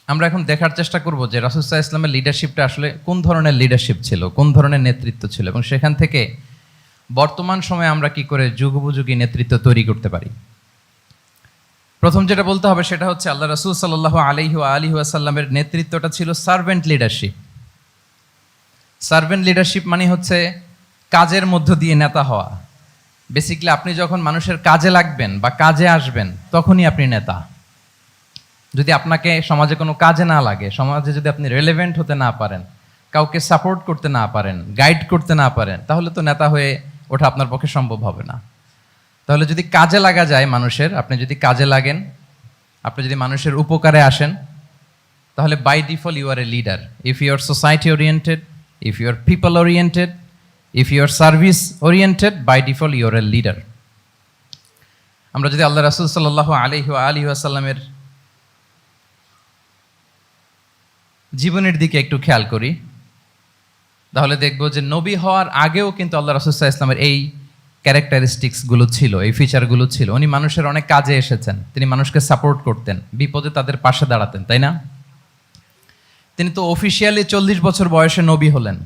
আমরা এখন দেখার চেষ্টা করব যে রাসূল সাল্লাল্লাহু আলাইহি ওয়াসাল্লামের লিডারশিপটা আসলে কোন ধরনের লিডারশিপ ছিল, কোন ধরনের নেতৃত্ব ছিল, এবং সেখান থেকে বর্তমান সময়ে আমরা কি করে যুগোপযোগী নেতৃত্ব তৈরি করতে পারি। প্রথম যেটা বলতে হবে সেটা হচ্ছে আল্লাহ রাসূল সাল্লাল্লাহু আলাইহি ওয়া আলিহি ওয়াসাল্লামের নেতৃত্বটা ছিল সার্ভেন্ট লিডারশিপ। সার্ভেন্ট লিডারশিপ মানে হচ্ছে কাজের মধ্য দিয়ে নেতা হওয়া। বেসিক্যালি আপনি যখন মানুষের কাজে লাগবেন বা কাজে আসবেন তখনই আপনি নেতা। যদি আপনাকে সমাজে কোনো কাজে না লাগে, সমাজে যদি আপনি রেলেভেন্ট হতে না পারেন, কাউকে সাপোর্ট করতে না পারেন, গাইড করতে না পারেন, তাহলে তো নেতা হয়ে ওঠা আপনার পক্ষে সম্ভব হবে না। তাহলে যদি কাজে লাগা যায় মানুষের, আপনি যদি কাজে লাগেন, আপনি যদি মানুষের উপকারে আসেন, তাহলে by default you are a leader. If you are society oriented, if you are people oriented, if you are service oriented, by default you are a leader. আমরা যদি আল্লাহ রাসূল সাল্লাল্লাহু আলাইহি ওয়া আলিহি ওয়াসাল্লামের জীবনের দিকে একটু খেয়াল করি, তাহলে দেখব যে নবী হওয়ার আগেও কিন্তু আল্লাহ রাসূল সাল্লাল্লাহু আলাইহি ওয়াসাল্লামের এই ক্যারেক্টারিস্টিক্সগুলো ছিল, এই ফিচারগুলো ছিল। উনি মানুষের অনেক কাজে এসেছেন, তিনি মানুষকে সাপোর্ট করতেন, বিপদে তাদের পাশে দাঁড়াতেন, তাই না? তিনি তো অফিসিয়ালি 40 বছর বয়সে নবী হলেন,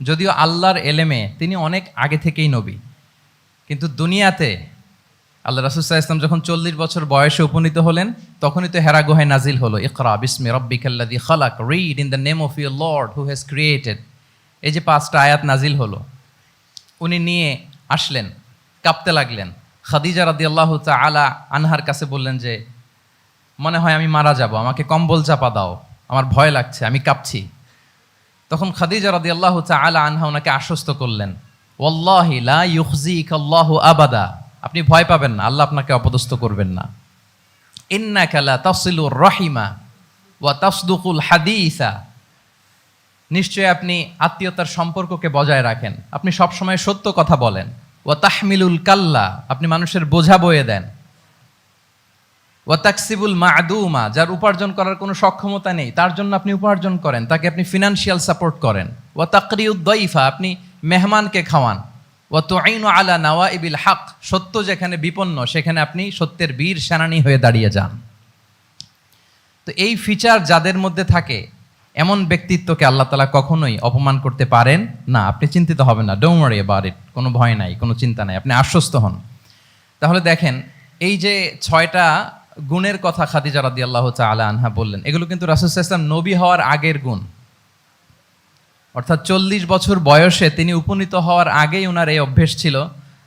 যদিও আল্লাহর এলেমে তিনি অনেক আগে থেকেই নবী। কিন্তু দুনিয়াতে আল্লাহ রাসূল সাল্লাল্লাহু আলাইহি ওয়াসাল্লাম যখন 40 বছর বয়সে উপনীত হলেন, তখনই তো হেরা গুহায় নাজিল হলো, ইকরা বিসমি রাব্বিকাল্লাযী খালাক, read in the name of your lord who has created. এই যে 5টা আয়াত নাজিল হলো, উনি নিয়ে আসলেন, কাঁপতে লাগলেন। খাদিজা রাদিয়াল্লাহু তাআলা আনহার কাছে বললেন যে মনে হয় আমি মারা যাব, আমাকে কম্বল চাপা দাও, আমার ভয় লাগছে, আমি কাঁপছি। তখন খাদিজা রাদিয়াল্লাহু তাআলা আনহা ওনাকে আশ্বস্ত করলেন, ওয়াল্লাহি লা ইউখজিকাল্লাহু আবাদা, আপনি ভয় পাবেন না, আল্লাহ আপনাকে অপদস্থ করবেন না। ইন্নাকা লা তাসিলুর রাহিমা ওয়া তাসদুকুল হাদিসা, নিশ্চয়ই আপনি আত্মীয়তার সম্পর্ককে বজায় রাখেন, আপনি সবসময় সত্য কথা বলেন। ওয়া তাহমিলুল কাল্লা, আপনি মানুষের বোঝা বয়ে দেন। ওয়া তাকসিবুল মা'দুমা, যার উপার্জন করার কোনো সক্ষমতা নেই তার জন্য আপনি উপার্জন করেন, তাকে আপনি ফিনান্সিয়াল সাপোর্ট করেন। ওয়া তাকরিউদ দাইফা, আপনি মেহমানকে খাওয়ান। ওয়া তুঈনু আলা নাওয়াইবিল হক, সত্য যেখানে বিপন্ন সেখানে আপনি সত্যের বীর সেনানী হয়ে দাঁড়িয়ে যান। তো এই ফিচার যাদের মধ্যে থাকে, এমন ব্যক্তিত্বকে আল্লাহ তাআলা কখনোই অপমান করতে পারেন না। আপনি চিন্তিত হবেন না, ডোন্ট ওয়ারি অ্যাবাউট ইট, কোনো ভয় নাই, কোনো চিন্তা নাই, আপনি আশ্বস্ত হন। তাহলে দেখেন, এই যে 6টা গুণের কথা খাদিজা রাদিয়াল্লাহু তাআলা আনহা বললেন, এগুলো কিন্তু রাসূল সাল্লাল্লাহু আলাইহি ওয়াসাল্লাম নবী হওয়ার আগের গুণ। অর্থাৎ 40 বছর বয়সে তিনি উপনীত হওয়ার আগেই ওনার এই অভ্যেস ছিল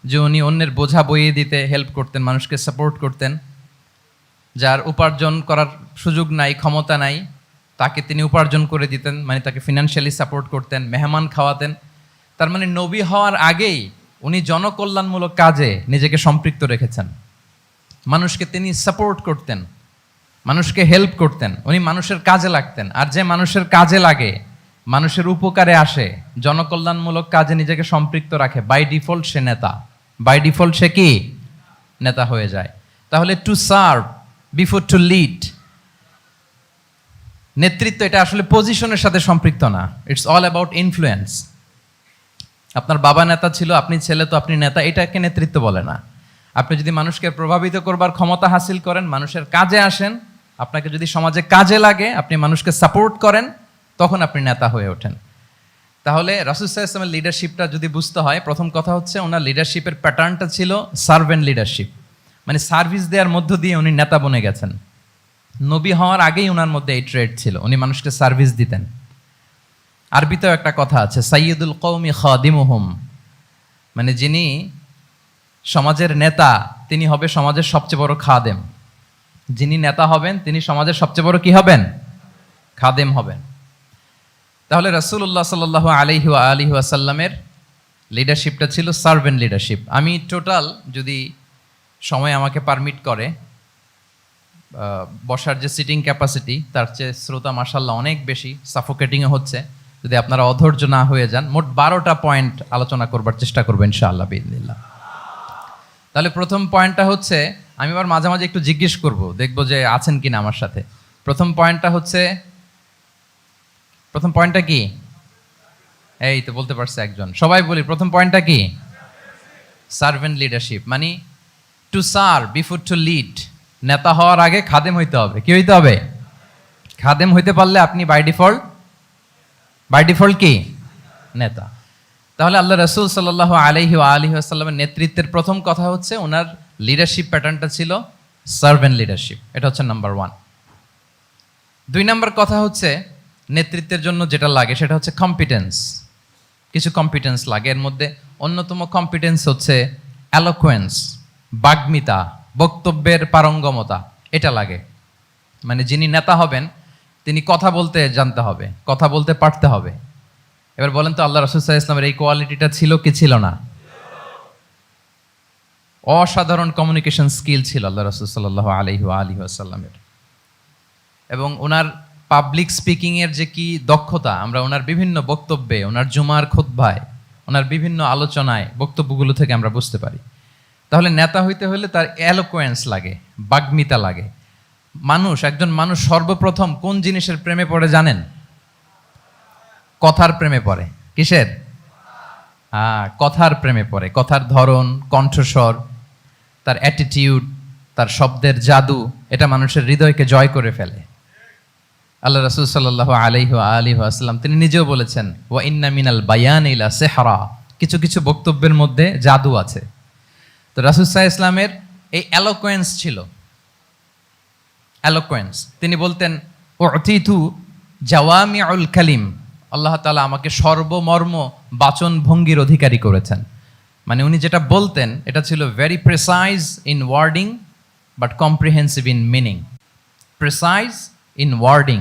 যে উনি অন্যের বোঝা বইয়ে দিতে হেল্প করতেন, মানুষকে সাপোর্ট করতেন। যার উপার্জন করার সুযোগ নাই, ক্ষমতা নাই, তাকে তিনি উপার্জন করে দিতেন, মানে তাকে ফিনান্সিয়ালি সাপোর্ট করতেন, মেহমান খাওয়াতেন। তার মানে নবী হওয়ার আগেই উনি জনকল্যাণমূলক কাজে নিজেকে সম্পৃক্ত রেখেছেন। মানুষকে তিনি সাপোর্ট করতেন, মানুষকে হেল্প করতেন, উনি মানুষের কাজে লাগতেন। আর যে মানুষের কাজে লাগে, মানুষের উপকারে আসে, জনকল্যাণমূলক কাজে নিজেকে সম্পৃক্ত রাখে, বাই ডিফল্ট সে নেতা, বাই ডিফল্ট সে কি নেতা হয়ে যায়। তাহলে to serve before to lead, নেতৃত্ব এটা আসলে পজিশনের সাথে সম্পৃক্ত না, ইটস অল অ্যাবাউট ইনফ্লুয়েন্স। আপনার বাবা নেতা ছিল, আপনি ছেলে, তো আপনি নেতা, এটাকে নেতৃত্ব বলে না। আপনি যদি মানুষকে প্রভাবিত করবার ক্ষমতা হাসিল করেন, মানুষের কাজে আসেন, আপনাকে যদি সমাজে কাজে লাগে, আপনি মানুষকে সাপোর্ট করেন, তখন আপনি নেতা হয়ে ওঠেন। তাহলে রাসূল সাল্লাল্লাহু আলাইহি ওয়াসাল্লামের লিডারশিপটা যদি বুঝতে হয়, প্রথম কথা হচ্ছে ওনার লিডারশিপের প্যাটার্নটা ছিল সার্ভেন্ট লিডারশিপ, মানে সার্ভিস দেওয়ার মধ্য দিয়ে উনি নেতা বনে গেছেন। নবী হওয়ার আগেই ওনার মধ্যে এই ট্রেড ছিল, উনি মানুষকে সার্ভিস দিতেন। আরবিতেও একটা কথা আছে, সাইয়্যিদুল কওমি খাদিমুহুম, মানে যিনি সমাজের নেতা তিনি হবে সমাজের সবচেয়ে বড় খাদেম। যিনি নেতা হবেন তিনি সমাজের সবচেয়ে বড় কি হবেন? খাদেম হবেন। তাহলে রাসূলুল্লাহ সাল্লাল্লাহু আলাইহি ওয়া আলিহি ওয়াসাল্লামের লিডারশিপটা ছিল সার্ভেন্ট লিডারশিপ। আমি টোটাল, যদি সময় আমাকে পারমিট করে, বসার যে সিটিং ক্যাপাসিটি তার চেয়ে শ্রোতা মাশাআল্লাহ অনেক বেশি, সাফোকেটিংও হচ্ছে। যদি আপনারা অধৈর্য না হয়ে যান, মোট 12টা পয়েন্ট আলোচনা করবার চেষ্টা করবো ইনশাআল্লাহ বিইذনিল্লাহ। তাহলে প্রথম পয়েন্টটা হচ্ছে, আমি আবার মাঝে মাঝে একটু জিজ্ঞেস করব, দেখবো যে আছেন কিনা আমার সাথে। প্রথম পয়েন্টটা হচ্ছে, প্রথম পয়েন্টটা কি? এই তো বলতে পারছে একজন, সবাই বলি প্রথম পয়েন্টটা কি? সার্ভেন্ট লিডারশিপ, মানে to serve before to lead. নেতা হওয়ার আগে খাদেম হইতে হবে। কি হইতে হবে? খাদেম হইতে পারলে আপনি বাই ডিফল্ট কি নেতা। তাহলে আল্লাহ রাসূল সাল্লাল্লাহু আলাইহি ওয়া আলিহি ওয়াসাল্লামের নেতৃত্বের প্রথম কথা হচ্ছে ওনার লিডারশিপ প্যাটার্নটা ছিল সার্ভেন্ট লিডারশিপ। এটা হচ্ছে নাম্বার 1। 2 নাম্বার কথা হচ্ছে নেতৃত্বের জন্য যেটা লাগে সেটা হচ্ছে কম্পিটেন্স। কিছু কম্পিটেন্স লাগে, এর মধ্যে অন্যতম কম্পিটেন্স হচ্ছে অ্যালোকুয়েন্স, বাগ্মিতা, বক্তব্যের পারঙ্গমতা। এটা লাগে, মানে যিনি নেতা হবেন তিনি কথা বলতে জানতে হবে, কথা বলতে পারতে হবে। এবার বলেন তো আল্লাহ রাসূল সাল্লাল্লাহু আলাইহি ওয়াসাল্লামের এই কোয়ালিটিটা ছিল কি ছিল না? অসাধারণ কমিউনিকেশন স্কিল ছিল আল্লাহ রাসূল সাল্লাল্লাহু আলাইহি ওয়াসাল্লামের। এবং ওনার পাবলিক স্পিকিং এর যে কি দক্ষতা আমরা ওনার বিভিন্ন বক্তব্যে, ওনার জুমার খুতবায়, ওনার বিভিন্ন আলোচনায়, বক্তব্যগুলো থেকে আমরা বুঝতে পারি। তাহলে নেতা হইতে হলে তার এলোকোয়েন্স লাগে, বাগ্মিতা লাগে। একজন মানুষ সর্বপ্রথম কোন জিনিসের প্রেমে পড়ে জানেন? কথার প্রেমে পড়ে। কিসের? কথার প্রেমে পড়ে। কথার ধরন, কণ্ঠস্বর, তার অ্যাটিটিউড, তার শব্দের জাদু, এটা মানুষের হৃদয়কে জয় করে ফেলে। আল্লাহ রাসূল সাল্লাল্লাহু আলাইহি ওয়া আলিহি ওয়াসাল্লাম তিনি নিজেও বলেছেন, ওয়া ইন্না মিনাল বায়ানি লা সিহরা, কিছু কিছু বক্তব্যের মধ্যে জাদু আছে। তো রাসূল সাল্লাল্লাহু আলাইহি ওয়াসাল্লামের এই এলোকোয়েন্স ছিল। এলোকোয়েন্স, তিনি বলতেন উতিতু জাওয়ামিউল কালিম, আল্লাহ তাআলা আমাকে সর্বমর্ম বাচন ভঙ্গির অধিকারী করেছেন। মানে উনি যেটা বলতেন এটা ছিল very precise in wording but comprehensive in meaning. Precise in wording,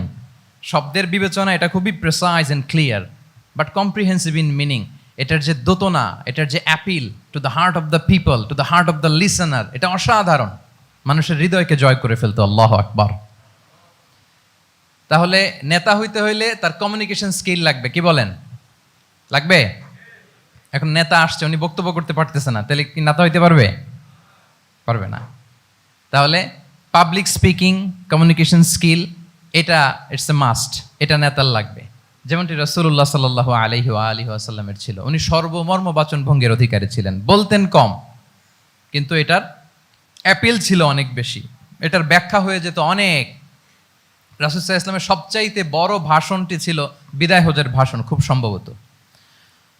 শব্দের বিবেচনা এটা খুবই precise and clear, but comprehensive in meaning. এটার যে দোতনা, এটার যে appeal to the heart of the people, to the heart of the listener, এটা অসাধারণ, মানুষের হৃদয়কে জয় করে ফেলতো। আল্লাহু আকবার। তাহলে নেতা হইতে হইলে তার কমিউনিকেশন স্কিল লাগবে, কি বলেন? লাগবে? এখন নেতা আসছে, উনি বক্তব্য করতে পারতেছে না, তাহলে কি নেতা হইতে পারবে? পারবে না। তাহলে পাবলিক স্পিকিং, কমিউনিকেশন স্কিল, এটা ইটস এ মাস্ট, এটা নেতার লাগবে। যেমনটি রাসূলুল্লাহ সাল্লাল্লাহু আলাইহি ওয়া আলিহি ওয়াসাল্লামের ছিল। উনি সর্বমর্ম বাচন ভঙ্গির অধিকারী ছিলেন। বলতেন কম, কিন্তু এটার অ্যাপিল ছিল অনেক বেশি, এটার ব্যাখ্যা হয়ে যেত অনেক। রাসূল সাল্লাল্লাহু আলাইহি ওয়াসাল্লামের সবচাইতে বড় ভাষণটি ছিল বিদায় হজের ভাষণ, খুব সম্ভবত।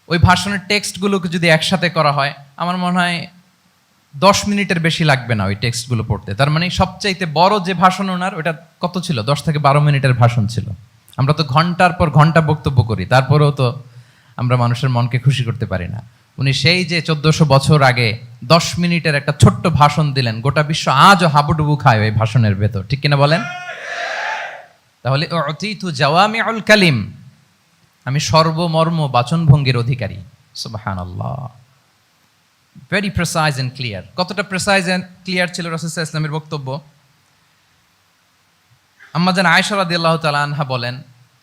ওই ভাষণের টেক্সটগুলোকে যদি একসাথে করা হয়, আমার মনে হয় 10 মিনিটের বেশি লাগবে না ওই টেক্সটগুলো পড়তে। তার মানে সবচাইতে বড় যে ভাষণ ওনার, ওটা কত ছিল? 10 থেকে 12 মিনিটের ভাষণ ছিল। আমরা তো ঘন্টার পর ঘন্টা বক্তব্য করি, তারপরেও তো আমরা মানুষের মনকে খুশি করতে পারি না। উনি সেই যে 1400 বছর আগে 10 মিনিটের একটা ছোট্ট ভাষণ দিলেন, গোটা বিশ্ব আজও হাবুডুবু খায় ওই ভাষণের ভেতর, ঠিক কিনা বলেন? তাহলে উতিতু জাওয়ামিউল কালিম, আমি সর্বমর্ম বাচনভঙ্গির অধিকারী। সুবহানাল্লাহ। Very precise and clear. কতটা প্রেসাইজ এন্ড ক্লিয়ার ছিল রাসূল সাল্লাল্লাহু আলাইহি ওয়াসাল্লামের বক্তব্য? আম্মা জান আয়েশা রাদিয়াল্লাহু তাআলা আনহা বলেন,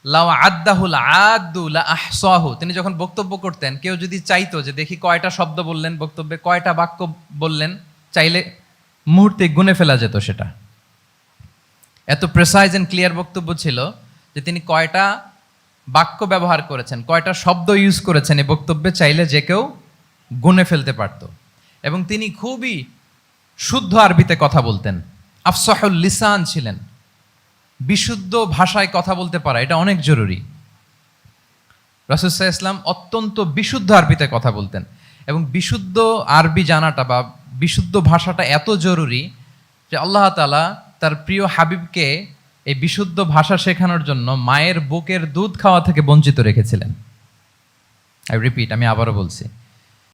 লাউ আদ্দাহুল আদ্দু লা আহসাহু, তিনি যখন বক্তব্য করতেন, কেউ যদি চাইতো যে দেখি কয়টা শব্দ বললেন বক্তব্যে, কয়টা বাক্য বললেন, চাইলে মুহূর্তে গুনে ফেলা যেত সেটা। এত প্রেসাইজ এন্ড ক্লিয়ার বক্তব্য ছিল যে তিনি কয়টা বাক্য ব্যবহার করেছেন, কয়টা শব্দ ইউজ করেছেন এই বক্তব্যে, চাইলে যে কেউ গুনে ফেলতে পারত। এবং তিনি খুবই শুদ্ধ আরবিতে কথা বলতেন, আফসাহুল লিসান ছিলেন। বিশুদ্ধ ভাষায় কথা বলতে পারা এটা অনেক জরুরি। রাসূল সাল্লাল্লাহু আলাইহি ওয়াসাল্লাম অত্যন্ত বিশুদ্ধ আরবিতে কথা বলতেন। এবং বিশুদ্ধ আরবি জানাটা বা বিশুদ্ধ ভাষাটা এত জরুরি যে আল্লাহ তাআলা তার প্রিয় হাবিবকে এই বিশুদ্ধ ভাষা শেখানোর জন্য মায়ের বুকের দুধ খাওয়া থেকে বঞ্চিত রেখেছিলেন। আই রিপিট, আমি আবারও বলছি,